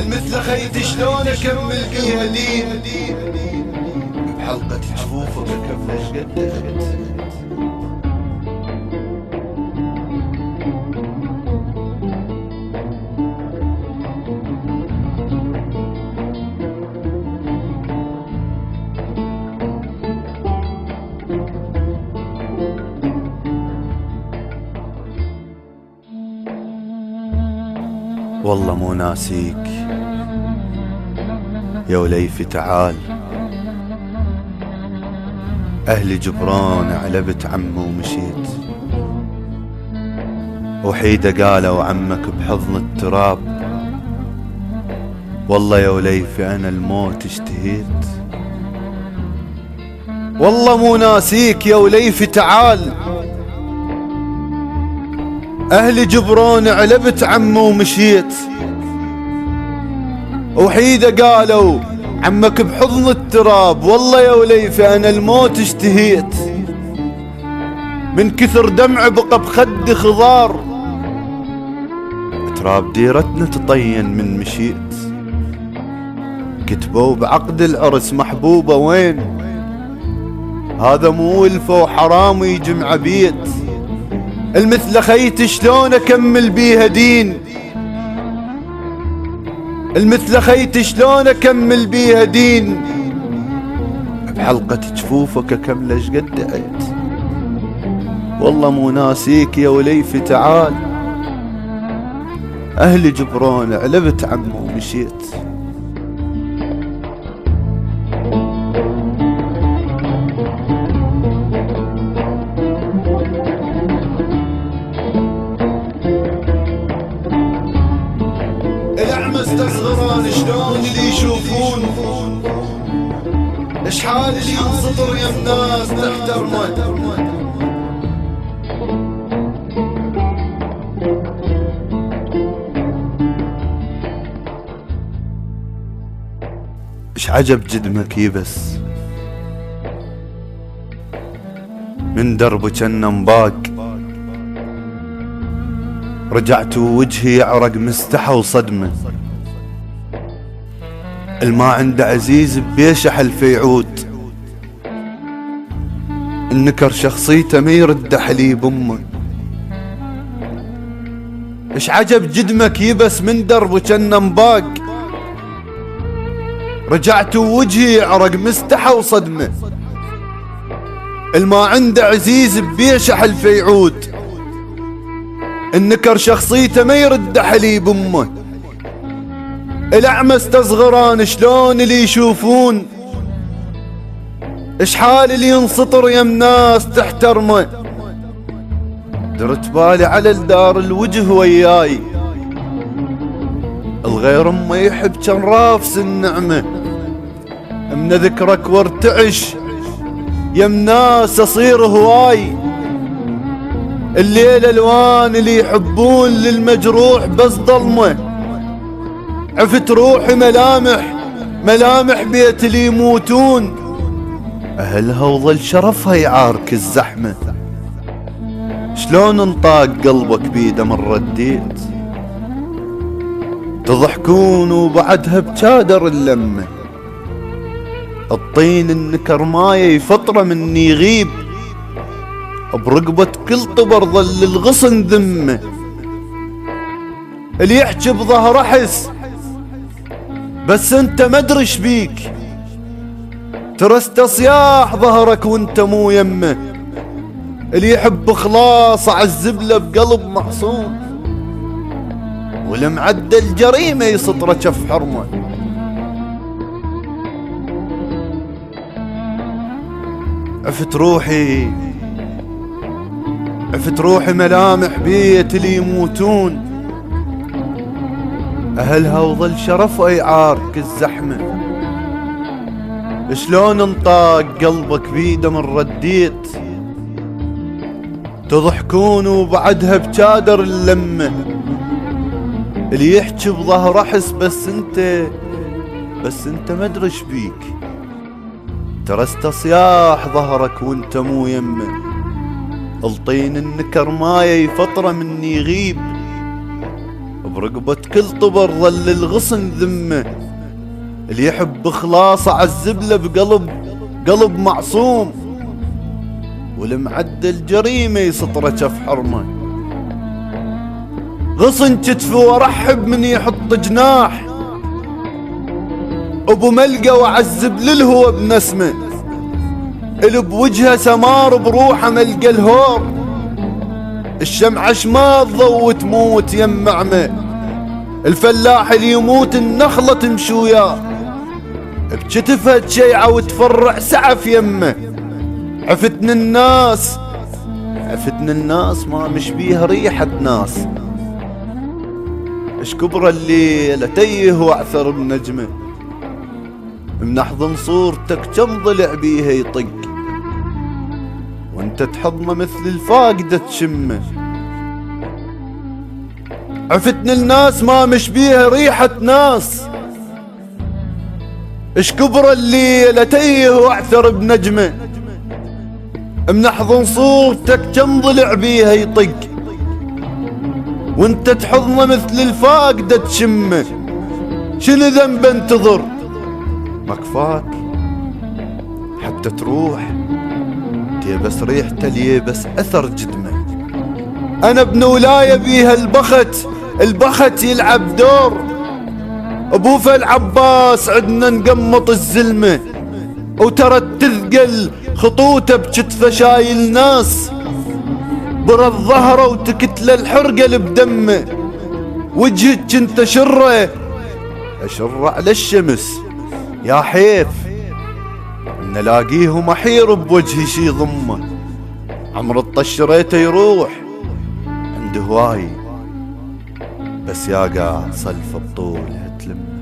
المثل خيت شلون اكمل بيها دين بحلقة جفوفك اكمل شقد والله مو ناسيك يا وليفي تعال، أهل جبران علبت عمه ومشيت، وحيدة قالوا عمك بحضن التراب، والله يا وليفي أنا الموت اشتهيت. والله مو ناسيك يا وليفي تعال، أهل جبران علبت عمه ومشيت، وحيدة قالوا عمك بحضن التراب، والله يا وليفي أنا الموت اشتهيت. من كثر دمع بقى بخدي خضار، تراب ديرتنا تطين من مشيت. كتبوا بعقد العرس محبوبة وين، هذا مو ولفة وحرام ويجمع بيت. المثل خيت شلون اكمل بيها دين، المثل خيت شلون اكمل بيها دين، بحلقة جفوفك اكمل شقد دعيت. والله مو ناسيك يا وليفي تعال، اهل جبران علبت عمه ومشيت. استصغران شلون اللي يشوفون، اشحال اللي ينسطر يا الناس تحترمه. اش عجب جدمك يبس من درب جنة مباق، رجعت ووجهي يعرق مستحى وصدمه. الما عند عزيز بيشح الفيعود، النكر شخصيته ما يرد حليب امه. اش عجب جدمك يبس من درب جنة مباق، رجعت ووجهي يعرق مستحى وصدمه. الما عند عزيز بيشح الفيعود، النكر شخصيته ما يرد حليب امه. الاعمى استصغران شلون اللي يشوفون، اشحال اللي ينسطر يم ناس تحترمه. درت بالي على الدار الوجه وياي، الغير ما يحب كان رافس النعمه. من ذكرك وارتعش يم ناس اصير هواي، الليل الوان اللي يحبون للمجروح بس ظلمه. عفت روحي ملامح بيت اللي يموتون، اهلها وظل شرفها يعارك الزحمه. شلون انطاق قلبك بيده من رديت، تضحكون وبعدها بجادر اللمه. الطين النكر ماي فتره مني يغيب، برقبة كل طبر ظل الغصن ذمه. اللي يحكي بظهر احس بس انت مدرش بيك، ترى استصياح ظهرك وانت مو يمه. اللي يحب خلاص عالزبله بقلب معصوم، والمعدل جريمه يسطره جف حرمه. عفت روحي ملامح بيت اللي يموتون، اهلها وظل شرفها يعارك الزحمه. شلون انطاق قلبك بيده من رديت، تضحكون وبعدها بجادر اللمه. اللي يحكي بظهر احس بس انت مدرش بيك، ترى استصياح ظهرك وانت مو يمه. الطين النكر ماي فترة مني يغيب، برقبة كل طبر ظل الغصن ذمه، اللي يحب خلاص عالزبلة قلب معصوم، والمعدل جريمة يسطره جف حرمه. غصن كتفي وارحب من يحط جناح، ابو ملقى وعذب للهوى بنسمه، اللي بوجهه سمار بروحه ملقى الهور، الشمعة شما تضو تموت يم عمه، الفلاح اللي يموت النخلة تمشي وياه، بكتفها تشيعة وتفرع سعف يمه. عفتن الناس ما مش بيها ريحة ناس، اش كبر الليل تيه واعثر بنجمه، من احضن صورتك كم ضلع بيها يطق، وانت تحضنه مثل الفاقدة تشمه. عفتن الناس ما مش بيها ريحة ناس، اش كبر الليل تيه واعثر بنجمه، من احضن صورتك كم ضلع بيها يطق، وانت تحضنه مثل الفاقدة تشمه. شنو ذنب انتظر مكفاك حتى تروح، تيبس ريحته ليبس اثر جدمه. انا ابن ولاية بيها البخت يلعب دور، ابو فالعباس عدنا نقمط الزلمة، وترى تثقل خطوته بكتفه شايل ناس، برا الظهره وتكتله الحرقة اللي بدمه، وجهك انت اشر على الشمس. يا حيف ان الاقيه محير بوجهي شي ضمه، عمر الطشريته يروح عند هواي، بس يا قاع صلف الطول هتلم.